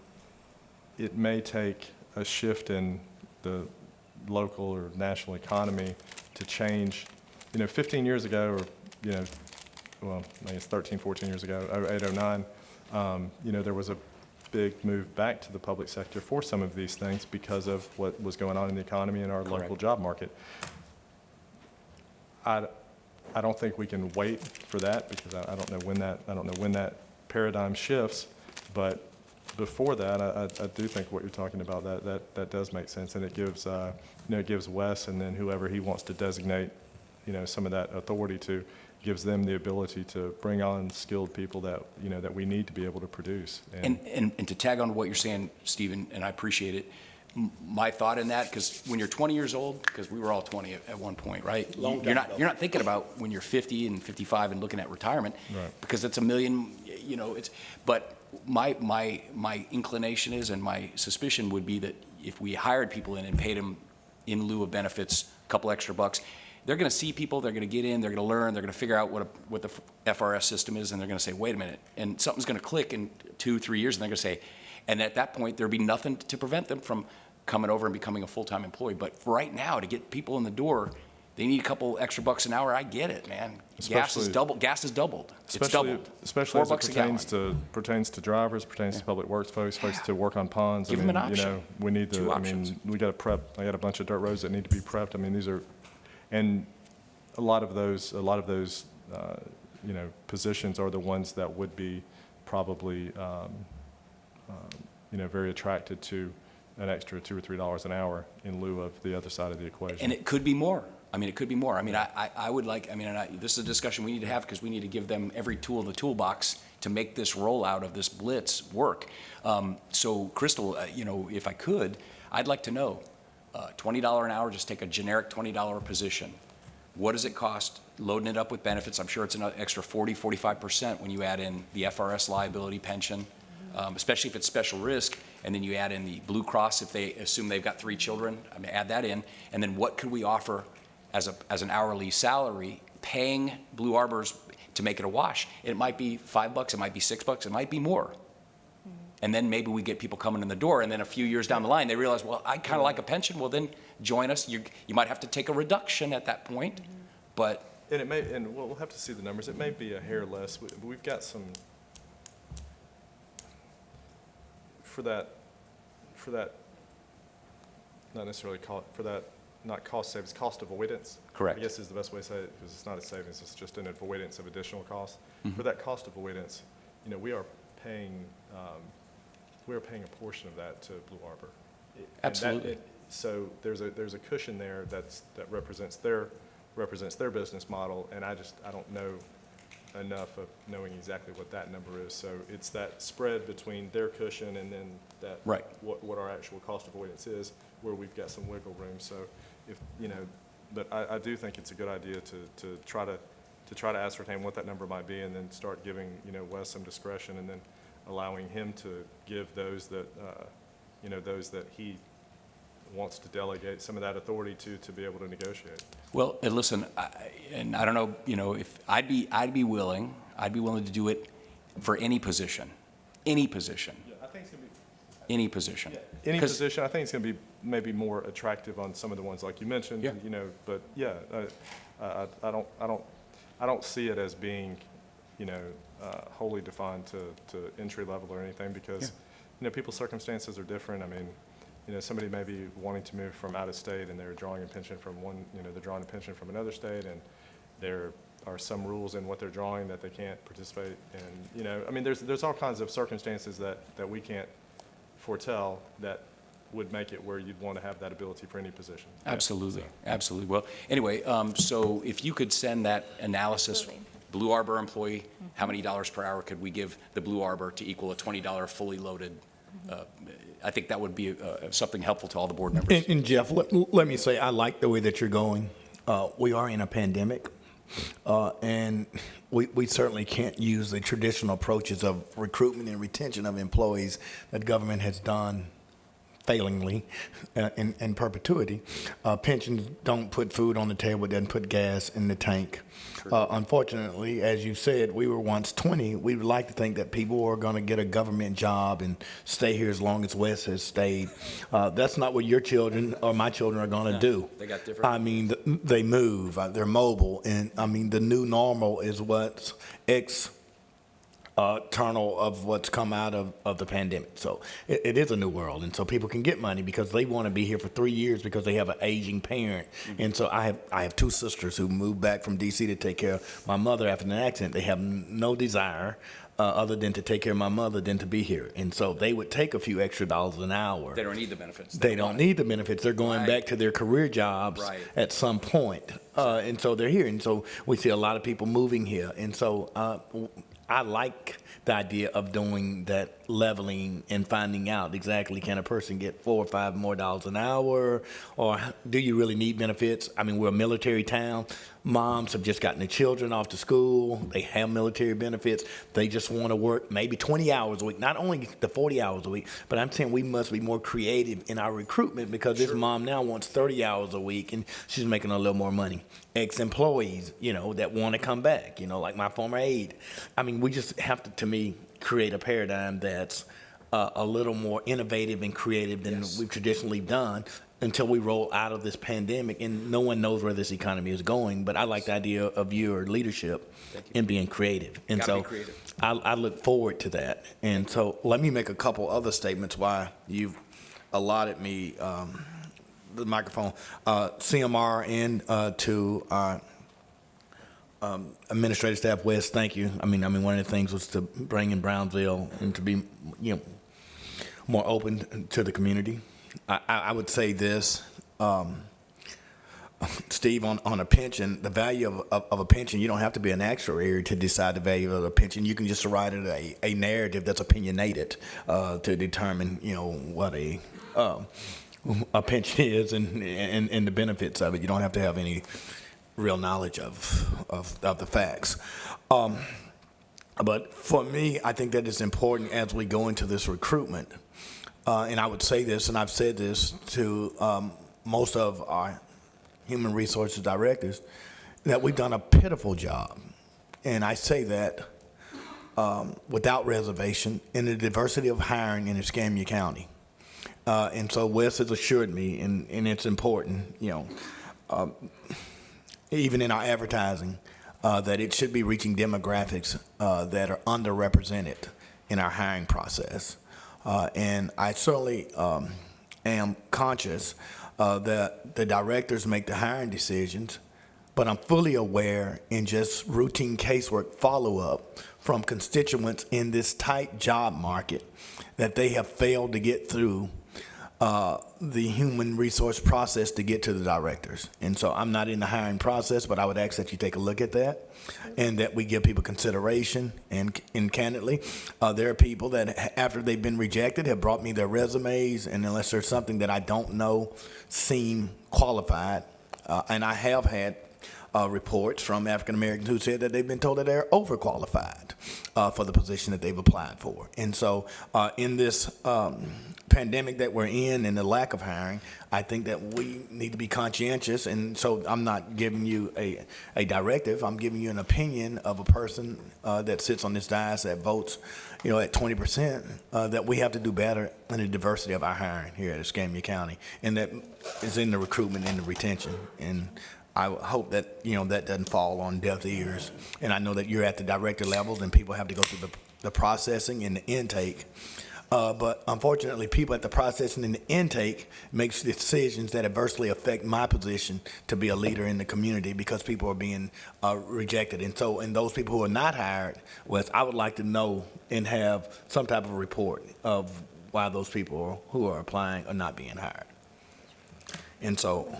it may take a shift in the local or national economy to change. 15 years ago, or, well, I guess 13, 14 years ago, 08, 09, there was a big move back to the public sector for some of these things because of what was going on in the economy and our local job market. I don't think we can wait for that because I don't know when that paradigm shifts, but before that, I do think what you're talking about, that does make sense, and it gives, it gives Wes and then whoever he wants to designate, some of that authority to, gives them the ability to bring on skilled people that, that we need to be able to produce. And to tag on to what you're saying, Stephen, and I appreciate it, my thought in that, because when you're 20 years old, because we were all 20 at one point, right? You're not thinking about when you're 50 and 55 and looking at retirement, right, because it's a million, but my inclination is, and my suspicion would be that if we hired people in and paid them in lieu of benefits, a couple extra bucks, they're going to see people, they're going to get in, they're going to learn, they're going to figure out what the FRS system is, and they're going to say, wait a minute, and something's going to click in 2-3 years, and they're going to say, and at that point, there'd be nothing to prevent them from coming over and becoming a full-time employee. But for right now, to get people in the door, they need a couple extra bucks an hour. I get it, man. Gas is doubled. It's doubled. Especially as it $4 pertains to drivers, pertains to public works folks to work on ponds. Give them an option. We need to. Two options. We got to prep. I got a bunch of dirt roads that need to be prepped. these are, and a lot of those, positions are the ones that would be probably, very attracted to an extra $2 or $3 an hour in lieu of the other side of the equation. And it could be more. It could be more. I would like, this is a discussion we need to have because we need to give them every tool in the toolbox to make this rollout of this blitz work. So, Crystal, if I could, I'd like to know, $20 an hour, just take a generic $20 position. What does it cost loading it up with benefits? I'm sure it's an extra 40-45% when you add in the FRS liability pension, especially if it's special risk, and then you add in the Blue Cross if they assume they've got 3 children. Add that in, and then what could we offer as an hourly salary, paying Blue Arbors to make it a wash? It might be $5, it might be $6, it might be more. And then maybe we get people coming in the door, and then a few years down the line, they realize, well, I kind of like a pension. Well, then join us. You might have to take a reduction at that point, but. And it may, and we'll have to see the numbers. It may be a hair less. We've got some, for that, not necessarily not cost savings, cost avoidance. Correct. I guess is the best way to say it, because it's not a savings, it's just an avoidance of additional costs. Mm-hmm. For that cost avoidance, we are paying a portion of that to Blue Arbor. Absolutely. So there's a cushion there that represents their business model, and I don't know enough of knowing exactly what that number is. So it's that spread between their cushion and then that right. what our actual cost avoidance is, where we've got some wiggle room. So if but I do think it's a good idea to try to ascertain what that number might be, and then start giving Wes some discretion, and then allowing him to give those that those that he wants to delegate some of that authority to be able to negotiate. Well, and listen, I don't know, if I'd be willing to do it for any position. Yeah, I think it's going to be any position. Yeah, any position. I think it's going to be maybe more attractive on some of the ones like you mentioned. Yeah. But yeah, I don't see it as being wholly defined to entry level or anything, because people's circumstances are different. Somebody may be wanting to move from out of state, and they're drawing a pension from they're drawing a pension from another state, and they're are some rules in what they're drawing that they can't participate in, you know, I mean, there's all kinds of circumstances that we can't foretell that would make it where you'd want to have that ability for any position. Absolutely, absolutely. Well, anyway, so if you could send that analysis, Absolutely. Blue Arbor employee, how many dollars per hour could we give the Blue Arbor to equal a $20 fully loaded? I think that would be something helpful to all the board members. And Jeff, let me say, I like the way that you're going. We are in a pandemic, and we certainly can't use the traditional approaches of recruitment and retention of employees that government has done failingly in perpetuity. Pensions don't put food on the table, doesn't put gas in the tank. Unfortunately, as you said, we were once 20. We would like to think that people are going to get a government job and stay here as long as Wes has stayed. That's not what your children or my children are going to do. They got different. I mean, they move, they're mobile, and I mean, the new normal is what's external of what's come out of the pandemic. So it is a new world, and so people can get money because they want to be here for 3 years because they have an aging parent. And so I have two sisters who moved back from D.C. to take care of my mother after an accident. They have no desire other than to take care of my mother than to be here. And so they would take a few extra dollars an hour. They don't need the benefits. They don't need the benefits. They're going back to their career jobs at some point. And so they're here. And so we see a lot of people moving here. And so I like the idea of doing that leveling and finding out exactly, can a person get $4 or $5 more an hour, or do you really need benefits? I mean, we're a military town. Moms have just gotten their children off to school. They have military benefits. They just want to work maybe 20 hours a week, not only the 40 hours a week, but I'm saying we must be more creative in our recruitment because this mom now wants 30 hours a week and she's making a little more money. Ex-employees, you know, that want to come back, you know, like my former aide. I mean, we just have to me, create a paradigm that's a little more innovative and creative than we've traditionally done until we roll out of this pandemic. And no one knows where this economy is going, but I like the idea of your leadership in being creative. And so I look forward to that. And so let me make a couple other statements why you've allotted me the microphone. CMR and to our administrative staff, Wes, thank you. I mean, one of the things was to bring in Brownsville and to be, you know, more open to the community. I would say this, Steve, on a pension, the value of a pension, you don't have to be an actuary to decide the value of a pension. You can just write it a narrative that's opinionated to determine, you know, what a pension is and the benefits of it. You don't have to have any real knowledge of the facts. But for me, I think that it's important as we go into this recruitment, and I would say this, and I've said this to most of our human resources directors, that we've done a pitiful job. And I say that without reservation in the diversity of hiring in Escambia County. And so Wes has assured me, and it's important, you know, even in our advertising, that it should be reaching demographics that are underrepresented in our hiring process. And I certainly am conscious that the directors make the hiring decisions, but I'm fully aware in just routine casework follow-up from constituents in this tight job market that they have failed to get through the human resource process to get to the directors. And so I'm not in the hiring process, but I would ask that you take a look at that and that we give people consideration. And candidly, there are people that after they've been rejected have brought me their resumes, and unless there's something that I don't know seem qualified, and I have had reports from African Americans who said that they've been told that they're overqualified for the position that they've applied for. And so in this pandemic that we're in and the lack of hiring, I think that we need to be conscientious. And so I'm not giving you a directive. I'm giving you an opinion of a person that sits on this dais that votes, you know, at 20%, that we have to do better in the diversity of our hiring here at Escambia County. And that is in the recruitment and the retention. And I hope that, you know, that doesn't fall on deaf ears. And I know that you're at the director levels and people have to go through the processing and the intake But unfortunately, people at the processing and the intake makes decisions that adversely affect my position to be a leader in the community because people are being rejected. And so, and those people who are not hired, Wes, I would like to know and have some type of report of why those people who are applying are not being hired. And so,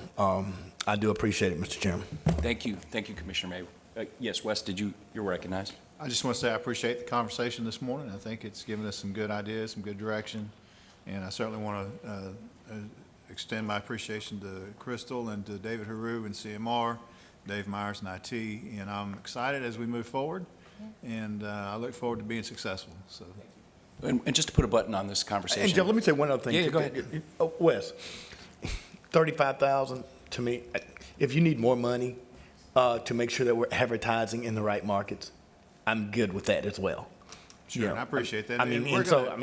I do appreciate it, Mr. Chairman. Thank you, Commissioner May. Yes, Wes, you're recognized. I just want to say I appreciate the conversation this morning. I think it's given us some good ideas, some good direction, and I certainly want to extend my appreciation to Crystal and to David Haru and CMR, Dave Myers and IT, and I'm excited as we move forward, and I look forward to being successful. So. And just to put a button on this conversation. And Joe, let me say one other thing. Yeah, go ahead. Oh, Wes, $35,000 to me, if you need more money to make sure that we're advertising in the right markets, I'm good with that as well. Sure, and I appreciate that. I mean, And we're and so, gonna-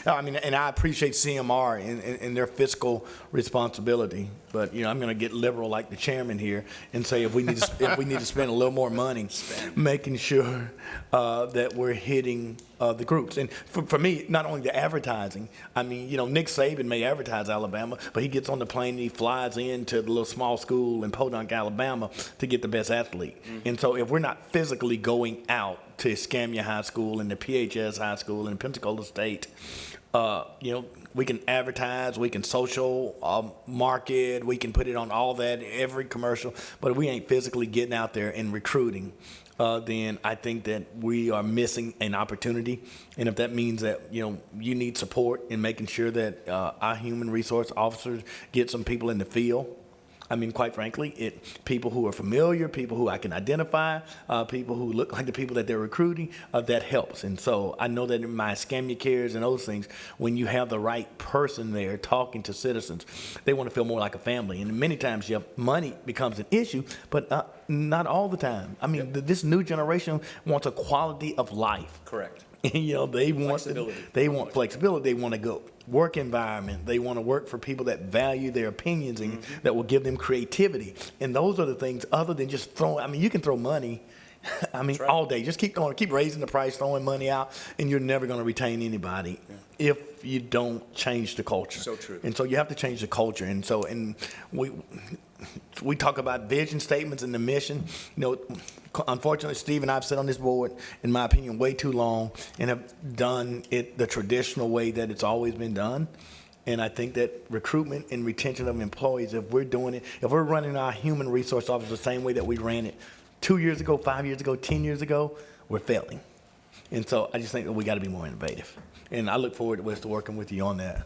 I mean, and I appreciate CMR and their fiscal responsibility. But, I'm going to get liberal like the chairman here and say if we need to spend a little more money, making sure that we're hitting the groups. And for me, not only the advertising, I mean, Nick Saban may advertise Alabama, but he gets on the plane and he flies into the little small school in Podunk, Alabama to get the best athlete. Mm-hmm. And so if we're not physically going out to Escambia High School and the PHS High School and Pensacola State, we can advertise, we can social market, we can put it on all that, every commercial, but if we ain't physically getting out there and recruiting, then I think that we are missing an opportunity. And if that means that, you need support in making sure that our human resource officers get some people in the field, I mean, quite frankly, people who are familiar, people who I can identify, people who look like the people that they're recruiting, that helps. And so I know that in my Escambia Cares and those things, when you have the right person there talking to citizens, they want to feel more like a family. And many times money becomes an issue, but not all the time. I mean, this new generation wants a quality of life. Correct. They want flexibility. They want flexibility. They want to go work environment. They want to work for people that value their opinions and that will give them creativity. And those are the things other than just throwing. I mean, you can throw money. I mean, all day. Just keep going. Keep raising the price, throwing money out, and you're never going to retain anybody if you don't change the culture. So true. And so you have to change the culture. And so, we talk about vision statements and the mission. Unfortunately, Steve and I have sat on this board, in my opinion, way too long and have done it the traditional way that it's always been done. And I think that recruitment and retention of employees, if we're doing it, if we're running our human resource office the same way that we ran it 2 years ago, 5 years ago, 10 years ago, we're failing. And so I just think that we got to be more innovative. And I look forward to working with you on that.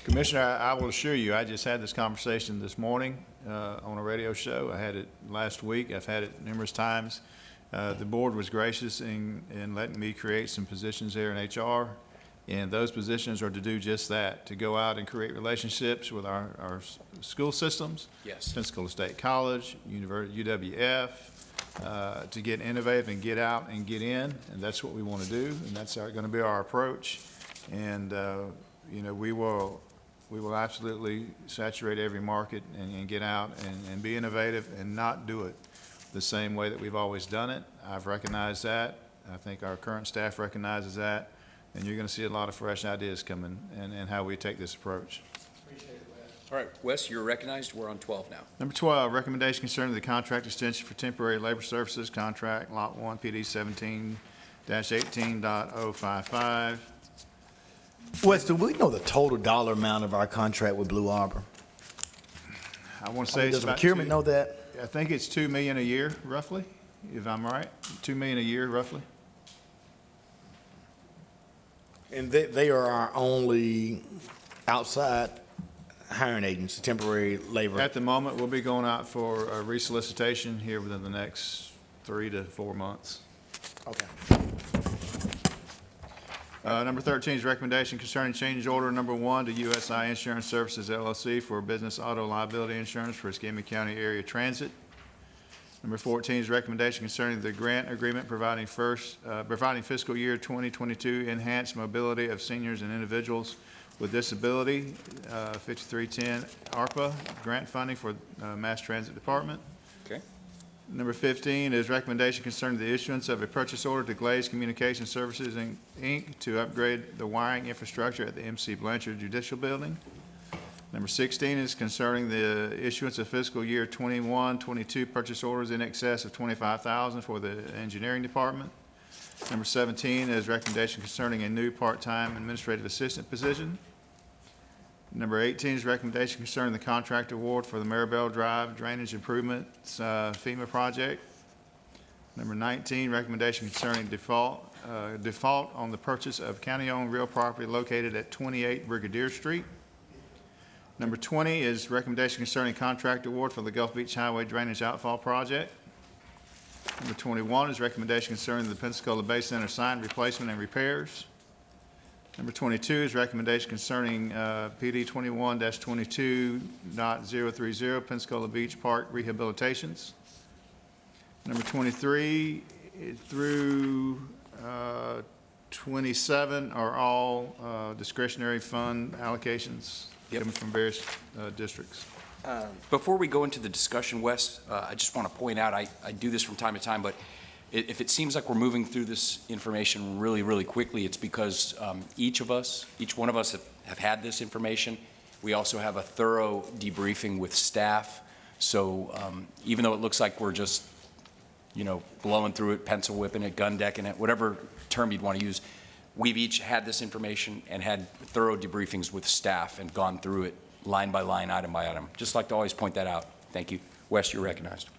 Commissioner, I will assure you, I just had this conversation this morning on a radio show. I had it last week. I've had it numerous times. The board was gracious in letting me create some positions there in HR, and those positions are to do just that, to go out and create relationships with our school systems. Yes. Pensacola State College, UWF, to get innovative and get out and get in, and that's what we want to do, and that's going to be our approach. And we will absolutely saturate every market and get out and be innovative and not do it the same way that we've always done it. I've recognized that. I think our current staff recognizes that. And you're going to see a lot of fresh ideas coming and how we take this approach. All right, Wes, you're recognized. We're on 12 now. Number 12, recommendation concerning the contract extension for temporary labor services contract, Lot 1, PD 17-18.055. Wes, do we know the total dollar amount of our contract with Blue Arbor? I want to say it's does about procurement know that? I think it's $2 million a year, roughly, if I'm right. $2 million a year, roughly. And they are our only outside hiring agency, temporary labor. At the moment, we'll be going out for a resolicitation here within the next 3 to 4 months. Okay. Number 13 is recommendation concerning change order number 1 to USI Insurance Services LLC for business auto liability insurance for Escambia County Area Transit. Number 14 is recommendation concerning the grant agreement providing fiscal year 2022 enhanced mobility of seniors and individuals with disability, 5310 ARPA grant funding for Mass Transit Department. Okay. Number 15 is recommendation concerning the issuance of a purchase order to Glaze Communication Services, Inc. to upgrade the wiring infrastructure at the MC Blanchard Judicial Building. Number 16 is concerning the issuance of fiscal year 21-22 purchase orders in excess of $25,000 for the engineering department. Number 17 is recommendation concerning a new part-time administrative assistant position. Number 18 is recommendation concerning the contract award for the Maribel Drive Drainage Improvements FEMA project. Number 19, recommendation concerning default on the purchase of county-owned real property located at 28 Brigadier Street. Number 20 is recommendation concerning contract award for the Gulf Beach Highway Drainage Outfall project. Number 21 is recommendation concerning the Pensacola Bay Center sign replacement and repairs. Number 22 is recommendation concerning PD 21-22.030 Pensacola Beach Park rehabilitations. Number 23 through 27 are all discretionary fund allocations given from various districts. Before we go into the discussion, Wes, I just want to point out, I do this from time to time, but if it seems like we're moving through this information really, really quickly, it's because each one of us have had this information. We also have a thorough debriefing with staff. So even though it looks like we're just, blowing through it, pencil whipping it, gun decking it, whatever term you'd want to use, we've each had this information and had thorough debriefings with staff and gone through it line by line, item by item. Just like to always point that out. Thank you. Wes, you're recognized.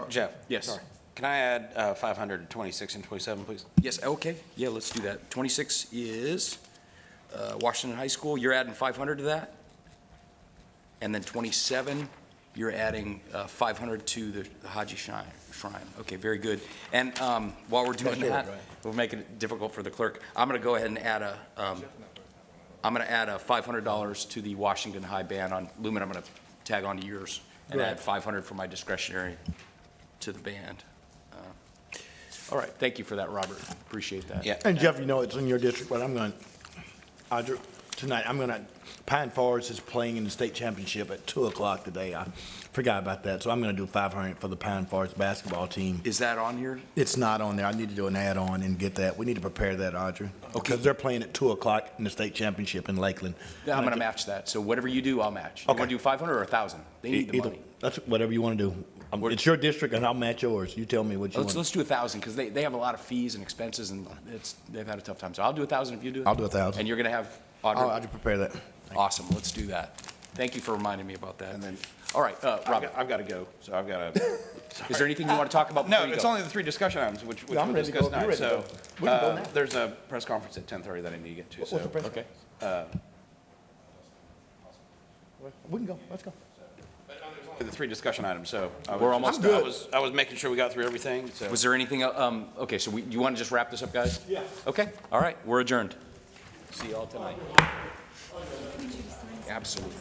Jeff? Yes. Sorry. Can I add 500 to 26 and 27, please? Yes, okay. Yeah, let's do that. 26 is Washington High School. You're adding 500 to that? And then 27, you're adding 500 to the Haji Shrine. Okay, very good. And while we're doing that, we'll make it difficult for the clerk. I'm going to go ahead and add $500 to the Washington High band on Lumen. I'm going to tag on to yours and add 500 for my discretionary to the band. All right, thank you for that, Robert. Appreciate that. Yeah. And Jeff, it's in your district, but tonight, Pine Forest is playing in the state championship at 2 o'clock today. I forgot about that, so I'm going to do 500 for the Pine Forest basketball team. Is that on here? It's not on there. I need to do an add-on and get that. We need to prepare that, Audrey. Okay. Because they're playing at 2 o'clock in the state championship in Lakeland. Yeah, I'm going to match that. So whatever you do, I'll match. You want to do 500 or 1,000? They need the money. That's whatever you want to do. It's your district, and I'll match yours. You tell me what you want. Let's do 1,000 because they have a lot of fees and expenses, and they've had a tough time. So I'll do 1,000 if you do it. I'll do 1,000. And you're going to have Audrey? I'll prepare that. Awesome. Let's do that. Thank you for reminding me about that. And then, all right, Robert. I've got to go, so I've got to. Is there anything you want to talk about before No, you it's go? only the 3 discussion items, which I'm we'll ready to discuss go. You're tonight. ready to So go. We can go now. there's a press conference at 10:30 that I need to get to. What's the press Okay. We can go. Let's go. The 3 discussion items, so We're almost done. I was making sure we got through everything, so. Was there anything, okay, so you want to just wrap this up, guys? Yeah. Okay, all right, we're adjourned. See you all tonight. Absolutely.